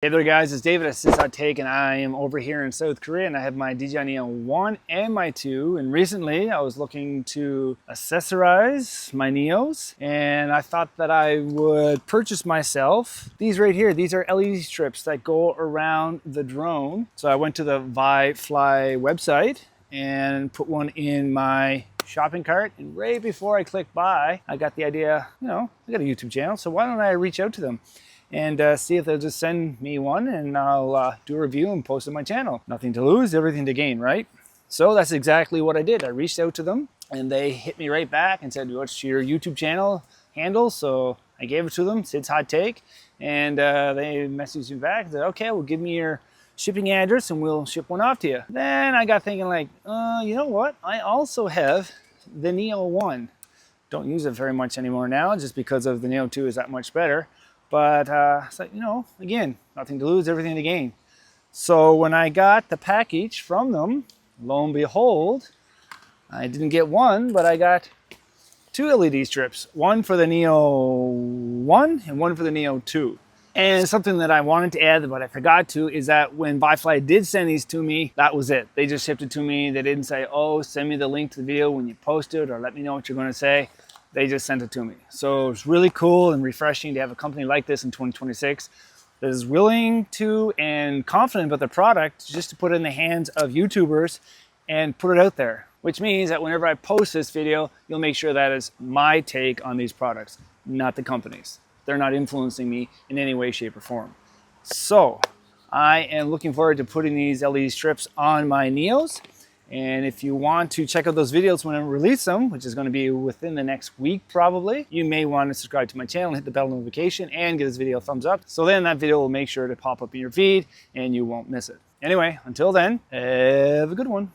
Hey there guys, it's David at Take, and I am over here in South Korea, and I have my DJI Neo 1 and my 2, and recently I was looking to accessorize my Neos, and I thought that I would purchase myself these right here. These are LED strips that go around the drone. So I went to the VIFLY website and put one in my shopping cart, and right before I clicked buy, I got the idea, I got a YouTube channel, so why don't I reach out to them and see if they'll just send me one, and I'll do a review and post it on my channel. Nothing to lose, everything to gain, right? So that's exactly what I did. I reached out to them and they hit me right back and said, what's your YouTube channel handle? So I gave it to them, Sid's Hot Take, and they messaged me back and said, okay, well, give me your shipping address and we'll ship one off to you. Then I got thinking like, you know what? I also have the Neo 1. Don't use it very much anymore now just because of the Neo 2 is that much better. But it's like, again, nothing to lose, everything to gain. So when I got the package from them, lo and behold, I didn't get one, but I got two LED strips. One for the Neo 1 and one for the Neo 2. And something that I wanted to add, but I forgot to, is that when VIFLY did send these to me, that was it. They just shipped it to me. They didn't say, oh, send me the link to the video when you post it, or let me know what you're going to say. They just sent it to me. So it's really cool and refreshing to have a company like this in 2026 that is willing to and confident about the product just to put it in the hands of YouTubers and put it out there. Which means that whenever I post this video, you'll make sure that is my take on these products, not the company's. They're not influencing me in any way, shape, or form. So I am looking forward to putting these LED strips on my Neos. And if you want to check out those videos when I release them, which is going to be within the next week probably, you may want to subscribe to my channel, hit the bell notification, and give this video a thumbs up. So then that video will make sure to pop up in your feed and you won't miss it. Anyway, until then, have a good one.